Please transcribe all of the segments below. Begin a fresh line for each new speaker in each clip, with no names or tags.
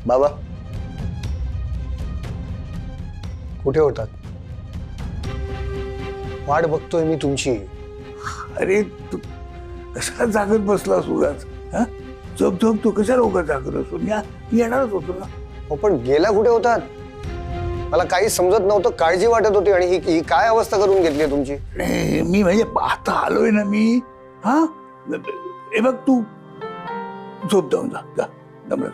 बाबा कुठे होतात? वाट बघतोय मी तुमची.
अरे तू कशाला जागत बसलास उगाच? हा? झोप झोप, तू कशाला उगाच जागत असतो? मी येणारच होतो ना.
हो पण गेला कुठे होतात? मला काही समजत नव्हतं, काळजी वाटत होती. आणि ही काय अवस्था करून घेतली तुमची?
मी म्हणजे आता आलोय ना मी. हा हे बघ, तू झोप जाऊन जा.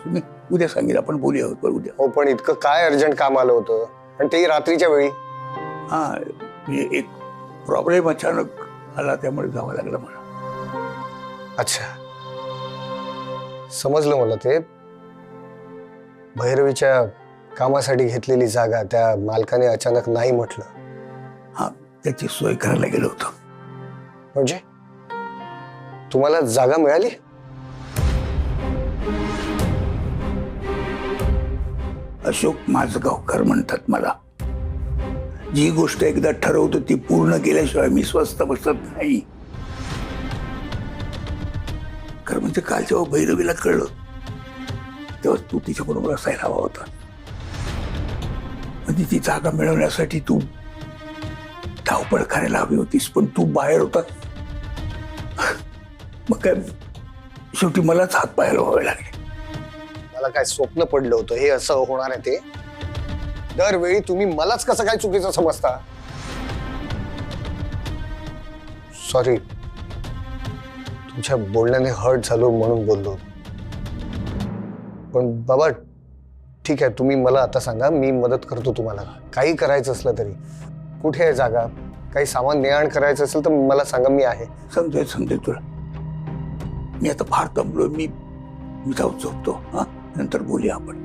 मी उद्या सांगेल, आपण बोलूया उद्या.
हो पण इतकं काय अर्जंट काम आलं होतं, आणि तेही रात्रीच्या वेळी?
हा, एक प्रॉब्लेम अचानक आला, त्यामुळे जावं लागलं मला.
अच्छा, समजलं मला. ते भैरवीच्या कामासाठी घेतलेली जागा त्या मालकाने अचानक नाही म्हटलं.
हा, त्याची सोय करायला गेलो होतो.
म्हणजे तुम्हाला जागा मिळाली?
अशोक माझगावकर म्हणतात मला. जी गोष्ट एकदा ठरवतो ती पूर्ण केल्याशिवाय मी स्वस्थ बसत नाही. खरं म्हणजे काल जेव्हा भैरवीला कळलं तेव्हा तू तिच्याबरोबर असायला हवा होता. म्हणजे ती जागा मिळवण्यासाठी तू धावपळ करायला हवी होतीस, पण तू बाहेर होता. मग काय, शेवटी मलाच हात पाय लावावे लागले.
मला काय स्वप्न पडलं होतं हे असं होणार आहे ते? दरवेळी तुम्ही मलाच कसं काय चुकीचं समजता? सॉरी, तुमच्या बोलण्याने हर्ट झालो म्हणून बोललो. पण बाबा ठीक आहे, तुम्ही मला आता सांगा, मी मदत करतो तुम्हाला. काही करायचं असलं तरी. कुठे आहे जागा? काही सामान ने-आण करायचं असेल तर मला सांगा, मी आहे.
समजेल तुला. मी आता फार दमलोय. मी जाऊ झोपतो. हा, नंतर बोलूया आपण.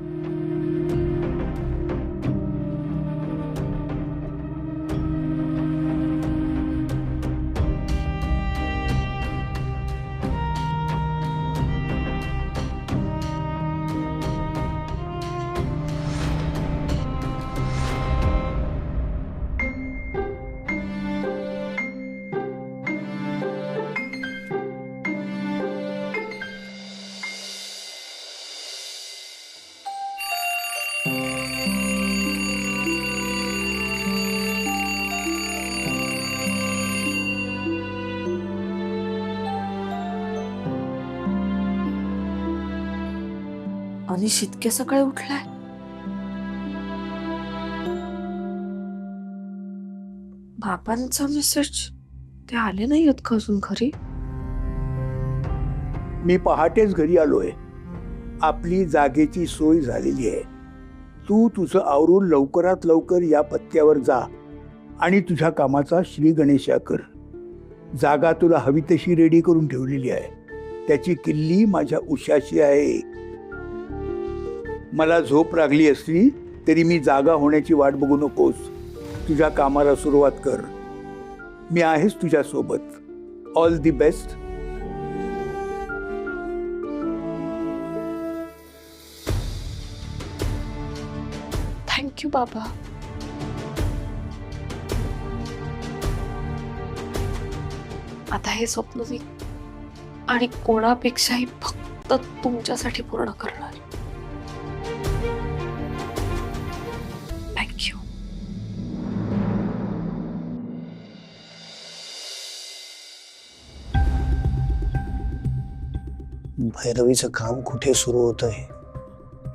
अनिश इतक्या सकाळी उठलाय? बाबांचा मेसेज ते आले नाही आहेत का अजून घरी?
मी पहाटेच घरी आलोय. आपली जागेची सोय झालेली आहे. तू तुझं आवरून लवकरात लवकर या पत्त्यावर जा आणि तुझ्या कामाचा श्री गणेशा कर. जागा तुला हवी तशी रेडी करून ठेवलेली आहे. त्याची किल्ली माझ्या उशाशी आहे. मला झोप लागली असली तरी मी जागा होण्याची वाट बघू नकोस. तुझ्या कामाला सुरुवात कर. मी आहेच तुझ्या सोबत. All the best.
थँक्यू बाबा. आता हे स्वप्न मी आणि कोणापेक्षाही फक्त तुमच्यासाठी पूर्ण करणार. थँक्यू.
भैरवीचं काम कुठे सुरू होतंय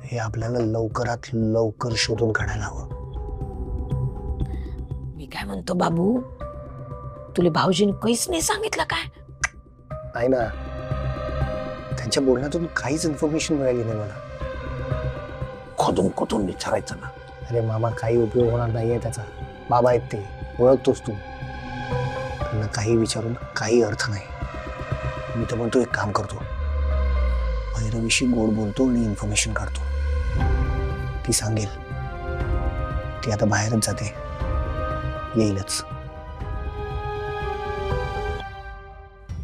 हे आपल्याला लवकरात लवकर शोधून काढायला हवं.
मी काय म्हणतो बाबू, तुला भाऊजीने काहीच नाही सांगितलं काय?
नाही ना, त्यांच्या बोलण्यातून काहीच इन्फॉर्मेशन मिळाली नाही मला.
खोदून विचारायचं ना.
अरे मामा, काही उपयोग होणार नाहीये त्याचा. बाबा आहेत ते, ओळखतोस तू. त्यांना काही विचारून काही अर्थ नाही. मी तर म्हणतो एक काम करतो, भैरवीशी गोड बोलतो आणि इन्फॉर्मेशन काढतो. ती सांगेल. ती आता बाहेरच जाते, येईलच.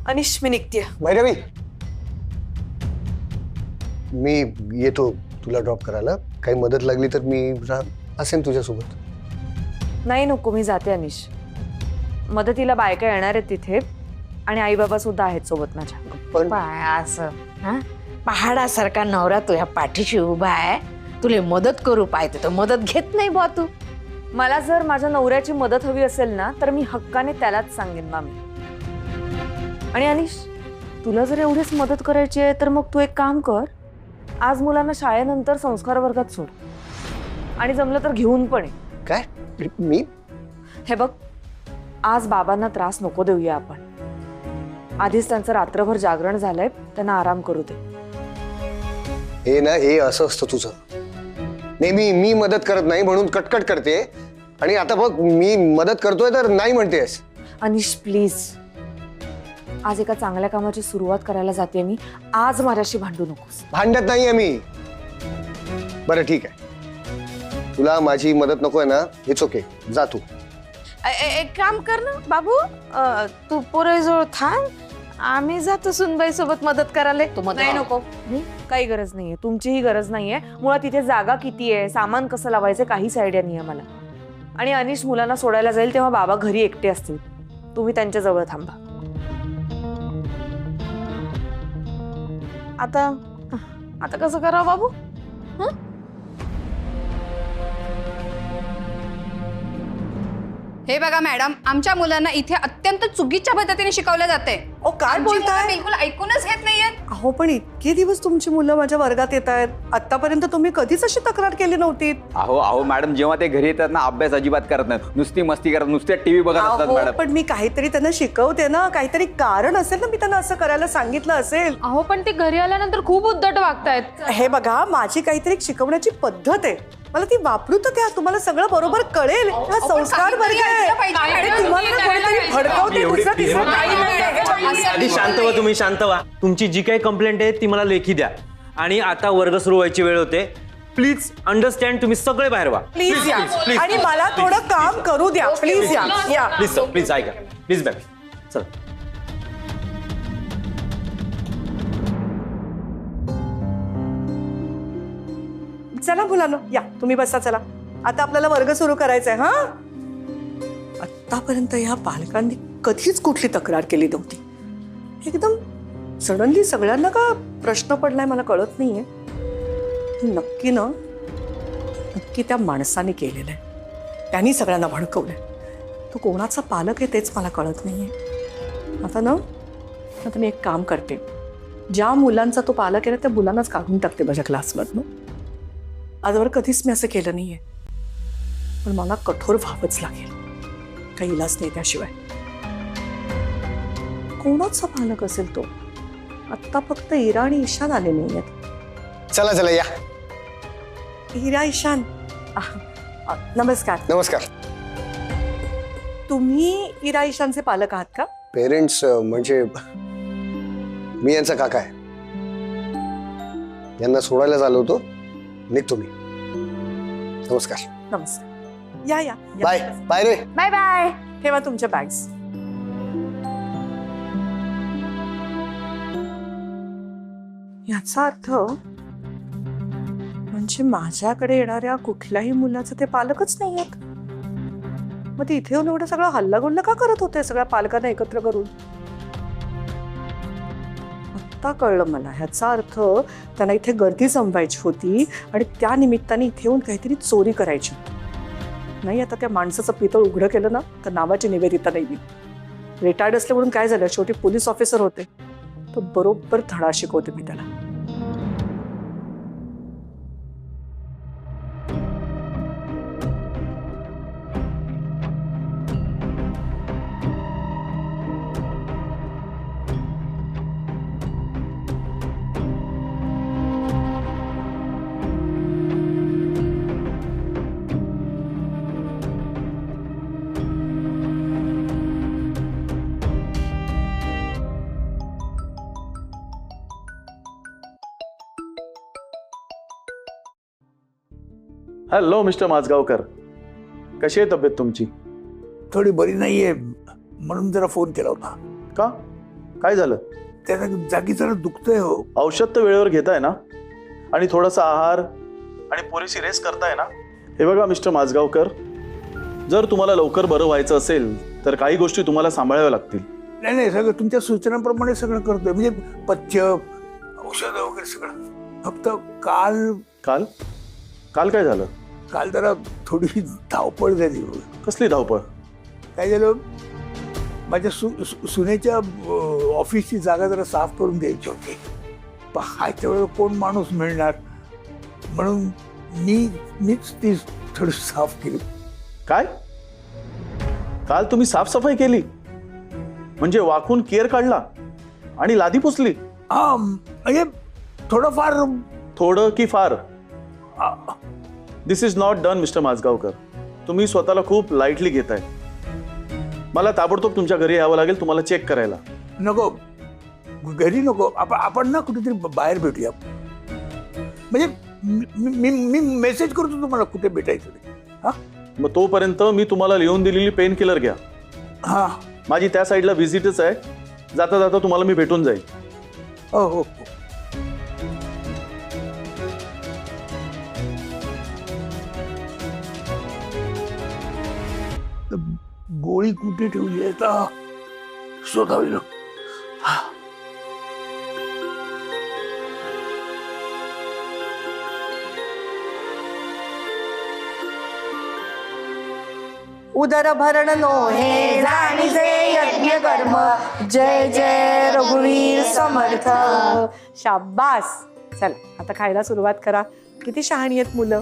अनिश, मी निघते.
भैरवी, मी येतो तुला ड्रॉप करायला. काही मदत लागली तर मी असेन तुझ्यासोबत.
नाही नको, मी जाते अनिश. मदतीला बायका येणार आहेत तिथे, आणि आई बाबा सुद्धा आहेत सोबत माझ्या.
पण
असं पहाडासारखा नवरा तुझ्या पाठीशी उभा आहे तुले मदत करू पाहिजे तर मदत घेत नाही बुवा तू.
मला जर माझ्या नवऱ्याची मदत हवी असेल ना तर मी हक्काने त्यालाच सांगेन मामी. आणि अनिश, तुला जर एवढीच मदत करायची आहे तर मग तू एक काम कर, आज मुलांना शाळेनंतर संस्कार वर्गात सोड आणि जमलं तर घेऊन पण ये.
काय मी
हे बघ, आज बाबांना त्रास नको देऊया आपण. आधीच त्यांचं रात्रभर जागरण झालंय, त्यांना आराम करू दे.
हे ना, हे असं असतं तुझं. नेहमी मी मदत करत नाही म्हणून कटकट करते आणि आता बघ मी मदत करतोय तर नाही म्हणतेस.
अनिश प्लीज, आज एका चांगल्या कामाची सुरुवात करायला जाते मी. आज माझ्याशी भांडू नकोस.
भांडत नाहीये मी. बरं ठीक आहे, तुला माझी मदत नकोय ना, इट्स ओके, जा तू.
एक काम कर ना बाबू, तू पोराजवळ थांब, आम्ही जातो सुनबाई सोबत मदत करायला. तू मदत
नाही नको, काही गरज नाहीये, तुमचीही गरज नाहीये. मुळात तिथे जागा किती आहे, सामान कसं लावायचं काहीच आयडिया नाहीये मला. आणि अनिश मुलांना सोडायला जाईल तेव्हा बाबा घरी एकटे असतील, तुम्ही त्यांच्या जवळ थांबा.
आता आता कसं करावं बाबू?
हे बघा मॅडम, आमच्या मुलांना इथे अत्यंत चुकीच्या पद्धतीने शिकवलं जाते.
ओ काय बोलताय?
बिलकुल ऐकूनच घेत नाहीयेत.
अहो पण इतके दिवस तुमची मुलं माझ्या वर्गात येत आहेत, आतापर्यंत तुम्ही कधीच अशी तक्रार केली नव्हती.
अहो मॅडम, जेव्हा ते घरी येतात ना अभ्यास अजिबात करत नाहीत, नुसती मस्ती करत, नुसत्या टीव्ही बघत असतात
अहो
मॅडम.
पण मी काहीतरी त्यांना शिकवते ना, काहीतरी कारण असेल ना, मी त्यांना असं करायला सांगितलं असेल.
अहो पण ते घरी आल्यानंतर खूप उद्धट वागतायत.
हे बघा, माझी काहीतरी शिकवण्याची पद्धत आहे, मला ती वापरू तर द्या, तुम्हाला सगळं बरोबर कळेल. हा संस्कार वर्ग आहे आणि तुम्हाला ना कोणीतरी भडकावते, दुसरं तिसरं काही नाही.
आधी शांत व्हा, तुम्ही शांत व्हा. तुमची जी काही कंप्लेंट आहे ती मला लेखी द्या. आणि आता वर्ग सुरू व्हायची वेळ होते. प्लीज अंडरस्टँड, तुम्ही सगळे बाहेर व्हा.
प्लीज या आणि मला थोडं काम करू द्या. प्लीज या.
प्लीज सर, प्लीज ऐका, प्लीज मॅम. चल.
चला मुलांनो, या तुम्ही बसा. चला आता आपल्याला वर्ग सुरू करायचा आहे. हा, आतापर्यंत या पालकांनी कधीच कुठली तक्रार केली नव्हती. एकदम सडनली सगळ्यांना का प्रश्न पडलाय मला कळत नाहीये. नक्की त्या माणसाने केलेलं आहे, त्यांनी सगळ्यांना भडकवलंय. तो कोणाचा पालक आहे तेच मला कळत नाहीये. आता मी एक काम करते, ज्या मुलांचा तो पालक आहे ना त्या मुलांनाच काढून टाकते माझ्या क्लासमधनं. आजवर कधीच मी असं केलं नाहीये, पण मला कठोर व्हावंच लागेल, काही इलाज नाही त्याशिवाय. कोणाचा पालक असेल तो? आत्ता फक्त इरा आणि ईशान आले नाही आहेत.
चला चला या.
इरा, ईशान, नमस्कार.
नमस्कार.
तुम्ही इरा ईशानचे पालक आहात का?
पेरेंट्स म्हणजे मी यांचा काका आहे, यांना सोडायला आलो होतो, निघतो मी. नमस्कार.
नमस्कार. या या.
बाय बाय रे.
Bye bye.
ठेवा तुमच्या बॅग्स. याचा अर्थ म्हणजे माझ्याकडे येणाऱ्या कुठल्याही मुलाचं ते पालकच नाही आहेत. मग ते इथे येऊन एवढं सगळं हल्लागुल्ला का करत होते सगळ्या पालकांना एकत्र करून? आत्ता कळलं मला. ह्याचा अर्थ त्यांना इथे गर्दी जमवायची होती आणि त्या निमित्ताने इथे येऊन काहीतरी चोरी करायची होती. नाही, आता त्या माणसाचं पितळ उघडं केलं ना तर नावाची निवेदिता नाही. मी रिटायर्ड असले म्हणून काय झालं, शेवटी पोलीस ऑफिसर होते, तो बरोबर धडा शिकवते मी त्याला.
हॅलो मिस्टर माजगावकर, कशी आहे तब्येत तुमची?
थोडी बरी नाहीये म्हणून जरा फोन केला होता.
का, काय झालं?
त्या जागी जरा दुखतंय हो.
औषध तर वेळेवर घेताय ना, आणि थोडासा आहार आणि पुरेशी रेस्ट करताय ना? हे बघा मिस्टर माजगावकर, जर तुम्हाला लवकर बरं व्हायचं असेल तर काही गोष्टी तुम्हाला सांभाळाव्या लागतील.
नाही, सगळं तुमच्या सूचनांप्रमाणे सगळं करतोय, म्हणजे पथ्य, औषध वगैरे सगळं. फक्त काल
काल काल काय झालं?
काल जरा थोडी धावपळ झाली.
कसली धावपळ?
काय झालं, माझ्या सुनेच्या ऑफिसची जागा जरा साफ करून द्यायची होती. पण हायच्या वेळेला कोण माणूस मिळणार, म्हणून मीच ती थोडी साफ केली.
काय? काल तुम्ही साफसफाई केली? म्हणजे वाकून केर काढला आणि लादी पुसली?
हा, म्हणजे थोडंफार.
थोडं की फार? दिस इज नॉट डन मिस्टर माझगावकर. तुम्ही स्वतःला खूप लाईटली घेताय. मला ताबडतोब तुमच्या घरी यावं लागेल तुम्हाला चेक करायला.
नको, घरी नको. आपण ना कुठेतरी बाहेर भेटूया. म्हणजे मी मेसेज करतो तुम्हाला कुठे भेटायचं ते. हा,
मग तोपर्यंत मी तुम्हाला लिहून दिलेली पेन किलर घ्या.
हा,
माझी त्या साईडला व्हिजिटच आहे. जाता जाता तुम्हाला मी भेटून जाईल.
हो हो. गोळी कुठे ठेवली आहे आता, शोधावी लागते.
उदर भरण नो हे जाणीजे यज्ञ कर्म. जय जय रघुवीर समर्थ. शाबास. चला आता खायला सुरुवात करा. किती शहाणी आहेत मुलं.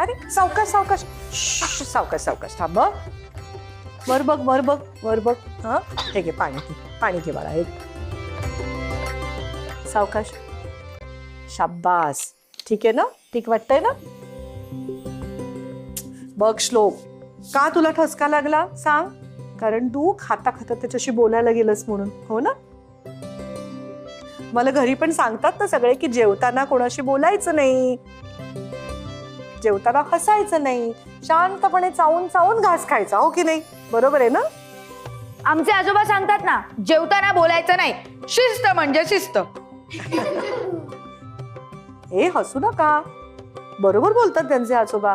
अरे सावकाश सावकाश. सावकाश सावकाश. थांब. वर बघ वर बघ वर बघ. हा, हे घे पाणी घे. पाणी घे बाळा. एक सावकाश. शाबास. ठीक आहे ना? ठीक वाटतंय ना? बघ श्लोक, का तुला ठसका लागला सांग? कारण तू खाता खाता त्याच्याशी बोलायला गेलंस म्हणून. हो ना? मला घरी पण सांगतात ना सगळे की जेवताना कोणाशी बोलायचं नाही, जेवताना हसायचं नाही, शांतपणे चावून चावून घास खायचा. हो की नाही? बरोबर आहे ना?
आमचे आजोबा सांगतात ना, जेवताना बोलायचं नाही, शिस्त म्हणजे शिस्त.
हे हसू नका, बरोबर बोलतात त्यांचे आजोबा.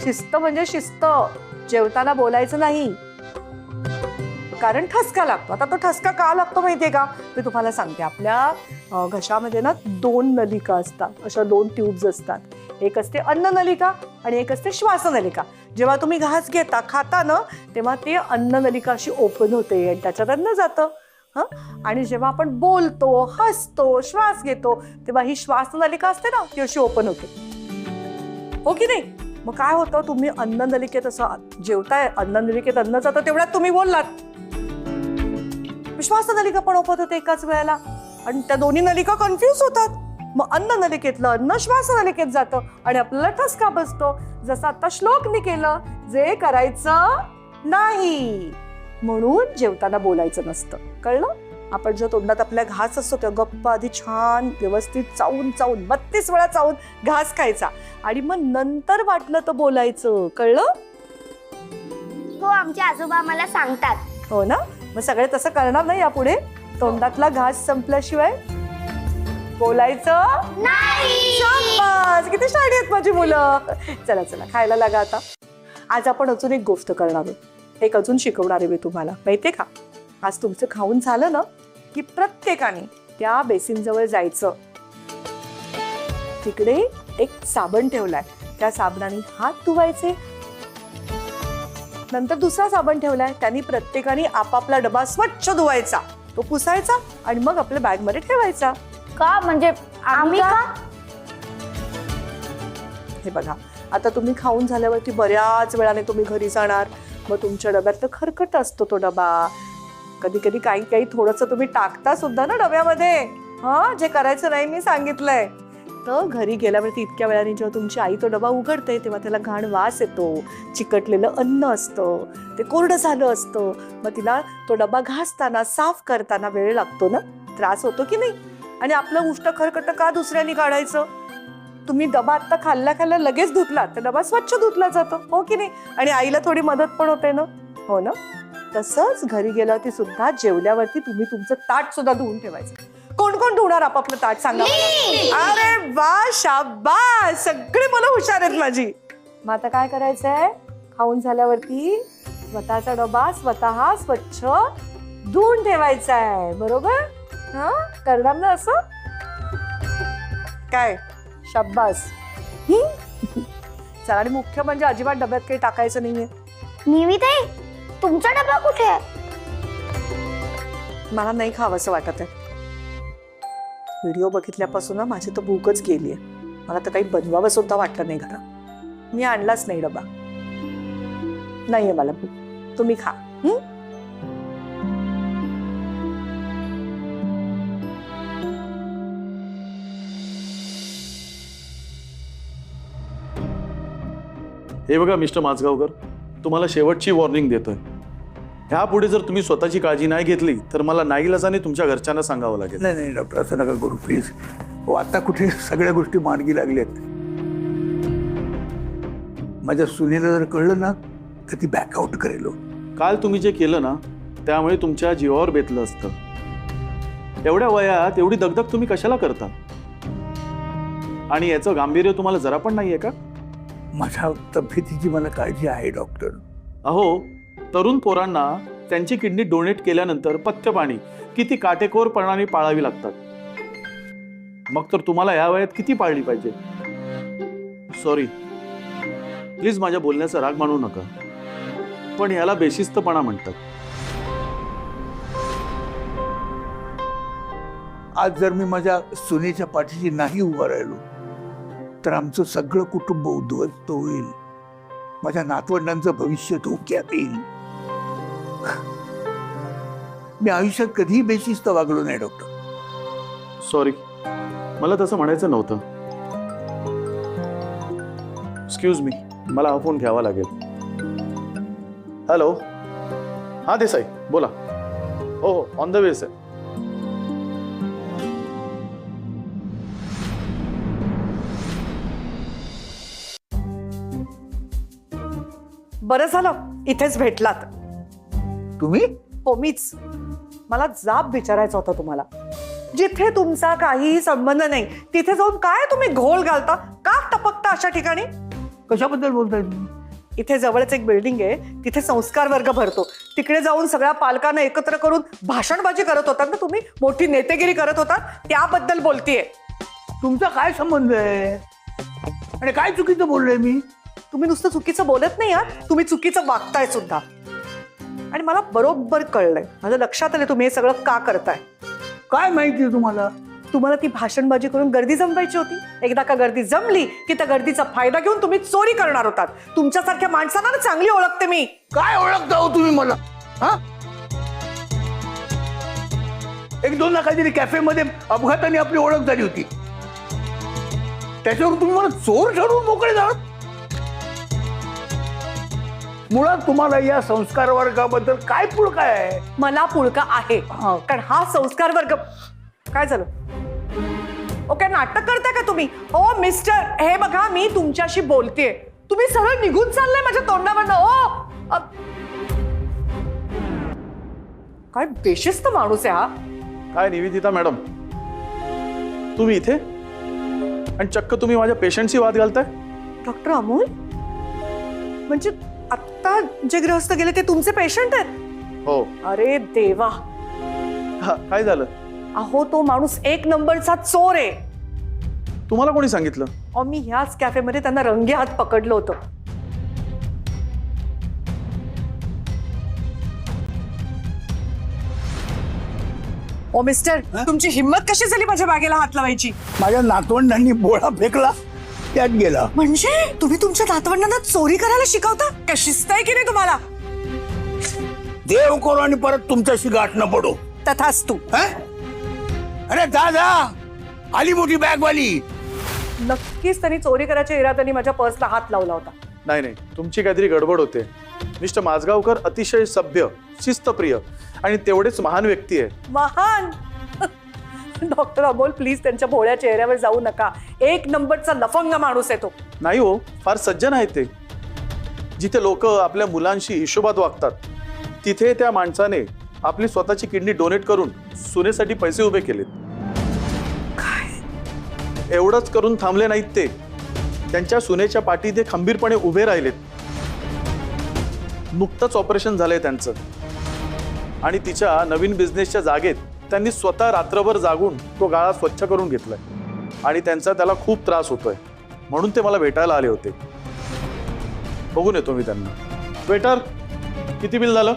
शिस्त म्हणजे शिस्त. जेवताना बोलायचं नाही, कारण ठसका लागतो. आता तो ठसका का लागतो माहितीये का? मी तुम्हाला सांगते. आपल्या घशामध्ये ना 2 नलिका असतात. अशा 2 ट्यूब्स असतात. एक असते अन्न नलिका आणि एक असते श्वास नलिका. जेव्हा तुम्ही घास घेता खाता ना, तेव्हा ते अन्न नलिका अशी ओपन होते आणि त्याच्यात अन्न जातं. आणि जेव्हा आपण बोलतो, हसतो, श्वास घेतो, तेव्हा ही श्वास नलिका असते ना, ती अशी ओपन होते. हो की नाही? मग काय होतं, तुम्ही अन्न नलिकेत असं जेवताय, अन्न नलिकेत अन्न जातं, तेवढ्यात तुम्ही बोललात. श्वास नलिका पण ओपन होते एकाच वेळेला आणि त्या दोन्ही नलिका कन्फ्युज होतात. मग अन्न नलिकेतलं अन्न श्वास नलिकेत जातं आणि आपल्याला ठसका बसतो. जसं आता श्लोकने केलं, जे करायचं नाही. म्हणून जेवताना बोलायचं नसतं. कळलं? आपण जो तोंडात आपल्या घास असतो तेव्हा गप्पा आधी छान व्यवस्थित चावून चावून 32 वेळा चावून घास खायचा आणि मग नंतर वाटलं तर बोलायचं. कळलं?
हो, आमचे आजोबा मला सांगतात.
हो ना? मग सगळे तसं करणार नाही यापुढे. तोंडातला घास संपल्याशिवाय बोलायचं
नाही.
शाबास, किती शाळेत आहेत माझी मुलं. चला चला खायला लागा आता. आज आपण अजून एक गोष्ट करणार आहोत. एक अजून शिकवणार आहे मी तुम्हाला. माहितीये का? आज तुमचं खाऊन झालं ना की प्रत्येकाने त्या बेसिनजवळ जायचं. तिकडे एक साबण ठेवलाय, त्या साबणाने हात धुवायचे. नंतर दुसरा साबण ठेवलाय, त्यांनी प्रत्येकाने आपापला डबा स्वच्छ धुवायचा, तो पुसायचा आणि मग आपल्या बॅग मध्ये ठेवायचा.
का? म्हणजे आम्ही का?
हे बघा, आता तुम्ही खाऊन झाल्यावरती बऱ्याच वेळाने तुम्ही घरी जाणार. मग तुमच्या डब्यात तर खरकट असतो तो डबा. कधी कधी काही काही थोडंसं तुम्ही टाकता सुद्धा ना डब्यामध्ये. जे करायचं नाही मी सांगितलंय. तर घरी गेल्यावरती इतक्या वेळाने जेव्हा तुमची आई तो डबा उघडते तेव्हा त्याला घाण वास येतो. चिकटलेलं अन्न असतं, ते कोरडं झालं असतं. मग तिला तो डबा घासताना साफ करताना वेळ लागतो ना, त्रास होतो की नाही? आणि आपलं उष्ट खरकट का दुसऱ्यांनी काढायचं? तुम्ही डबा आता खाल्ल्या लगेच धुतला तर डबा स्वच्छ धुतला जातो. हो की नाही? आणि आईला थोडी मदत पण होते ना. हो ना? तसंच घरी गेल्यावरती सुद्धा जेवल्यावरती तुम्ही तुमचं ताट सुद्धा धुवून ठेवायचं. कोण कोण धुणार आपापलं ताट सांगा? अरे वा, शाबास, सगळे मुलं हुशार आहेत माझी. मग आता काय करायचंय? खाऊन झाल्यावरती
स्वतःचा डबा स्वतः स्वच्छ धुवून ठेवायचा आहे, बरोबर? हा, करणार ना असं? काय शाब्बास. चला, आणि मुख्य म्हणजे अजिबात डब्यात काही टाकायचं नाहीये.
निविताई, तुमचा डबा कुठे आहे?
मला नाही खावं असं वाटत आहे. व्हिडिओ बघितल्यापासून ना माझी तर भूकच गेली आहे. मला तर काही बनवावं सुद्धा वाटलं नाही घरात. मी आणलाच नाही डबा. नाहीये मला भूक. तुम्ही खा.
हे बघा मिस्टर माजगावकर, तुम्हाला शेवटची वॉर्निंग देतोय. ह्यापुढे जर तुम्ही स्वतःची काळजी नाही घेतली तर मला नाईलाजाने तुमच्या घरच्यांना सांगावं लागेल.
नाही नाही डॉक्टर, असं नका करू प्लीज. हो, आता कुठे सगळ्या गोष्टी मार्गी लागल्यात. माझ्या सुनेला जर कळलं ना तर ती बॅकआउट करेल.
काल तुम्ही जे केलं ना त्यामुळे तुमच्या जीवावर बेतलं असतं. एवढ्या वयात एवढी दगदग तुम्ही कशाला करता? आणि याचं गांभीर्य तुम्हाला जरा पण नाहीये का?
माझ्या तब्येतीची मला काळजी आहे डॉक्टर.
अहो, तरुण पोरांना त्यांची किडनी डोनेट केल्यानंतर पथ्य पाणी किती काटेकोरपणाने पाळावी लागतात. मग तर तुम्हाला या वयात किती पाळली पाहिजे. सॉरी, प्लीज माझ्या बोलण्याचा राग मानू नका, पण याला बेशिस्तपणा म्हणतात.
आज जर मी माझ्या सुनेच्या पाठीशी नाही उभा राहिलो तर आमचं सगळं कुटुंब उद्ध्वस्त होईल. माझ्या नातवंडांचं भविष्य धोक्यात येईल. मी आयुष्यात कधीही बेशिस्त वागलो नाही डॉक्टर.
सॉरी, मला तसं म्हणायचं नव्हतं. एक्सक्यूज मी, मला हा फोन घ्यावा लागेल. हॅलो, हा देसाई बोला. हो हो, ऑन द वेस आहे.
बरं झालं इथेच भेटलात.
तुम्ही?
हो, मीच. मला जाब विचारायचा होता तुम्हाला. जिथे तुमचा काहीही संबंध नाही तिथे जाऊन काय तुम्ही घोळ घालता? का टपकता अशा ठिकाणी?
कशाबद्दल बोलताय तुम्ही?
इथे जवळच एक बिल्डिंग आहे, तिथे संस्कार वर्ग भरतो. तिकडे जाऊन सगळ्या पालकांना एकत्र करून भाषणबाजी करत होतात ना तुम्ही, मोठी नेतेगिरी करत होतात, त्याबद्दल बोलतीये.
तुमचा काय संबंध आहे आणि काय चुकीचं बोललोय मी?
तुम्ही नुसतं चुकीचं बोलत नाही आहात, तुम्ही चुकीचं वागताय सुद्धा. आणि मला बरोबर कळलंय, माझं लक्षात आलं तुम्ही हे सगळं का करताय.
काय माहिती तुम्हाला?
तुम्हाला ती भाषणबाजी करून गर्दी जमवायची होती. एकदा का गर्दी जमली की त्या गर्दीचा फायदा घेऊन तुम्ही चोरी करणार होतात. तुमच्यासारख्या माणसांना ना चांगली ओळखते मी.
काय ओळखता हो तुम्ही मला? हा, एक दोनदा काहीतरी कॅफेमध्ये अपघाताने आपली ओळख झाली होती, त्याच्यावर तुम्ही मला चोर ठरवून मोकळे जा. मुळात तुम्हाला या संस्कार वर्गाबद्दल काय पुळका आहे?
मला पुळका आहे, कारण हा संस्कार वर्ग. काय झालं? ओके, नाटक करताय का तुम्ही? ओ मिस्टर, हे बघा मी तुमच्याशी बोलतेय, तुम्ही सरळ निघून चाललंय माझ्या तोंडावरनं. ओ काय बेशिस्त माणूस आहे हा.
काय निवेदिता मॅडम, तुम्ही इथे आणि चक्क तुम्ही माझ्या पेशंटशी वाद घालताय?
डॉक्टर अमोल, म्हणजे आता जे गृहस्थ गेले ते तुमचे पेशंट आहेत?
हो.
अरे देवा.
काय झालं?
अहो, तो माणूस एक नंबरचा चोर आहे.
तुम्हाला कोणी सांगितलं?
अहो, मी ह्याच कॅफेमध्ये त्यांना रंगे हात पकडलं होतं. ओ मिस्टर, तुमची हिंमत कशी झाली माझ्या बागेला हात लावायची?
माझ्या नातवंडांनी बोळा फेकला, त्यात गेला.
म्हणजे तुम्ही तुमच्या नातवंडांना चोरी करायला शिकवता? काय शिस्त आहे की नाही तुम्हाला?
देव करो आणि परत तुमच्याशी गाठ न पडो.
तथास्तु.
अरे दादा, आली मोठी बॅग वाली.
नक्कीच त्यांनी चोरी करायच्या इराद्याने माझ्या पर्सला हात लावला होता.
नाही नाही, तुमची काहीतरी गडबड होते. मिस्टर माजगावकर अतिशय सभ्य, शिस्तप्रिय आणि तेवढेच महान व्यक्ती आहे.
महान? डॉक्टर अमोल, प्लीज त्यांच्या भोळ्या चेहऱ्यावर जाऊ नका. एक नंबरचा लफंग माणूस आहे तो.
नाही हो, फार सज्जन आहेत ते. जिथे लोक आपल्या मुलांशी हिशोबात वागतात तिथे त्या माणसाने आपली स्वतःची किडनी डोनेट करून सुनेसाठी पैसे उभे केलेत. एवढंच करून थांबले नाहीत ते, त्यांच्या सुनेच्या पाठी ते खंबीरपणे उभे राहिलेत. नुकतंच ऑपरेशन झालंय त्यांचं आणि तिच्या नवीन बिझनेसच्या जागेत त्यांनी स्वतः रात्रभर जागून तो गाळा स्वच्छ करून घेतलाय आणि त्यांचा त्याला खूप त्रास होतोय म्हणून ते मला भेटायला आले होते. बघून येतो मी त्यांना. वेटर, किती बिल झालं?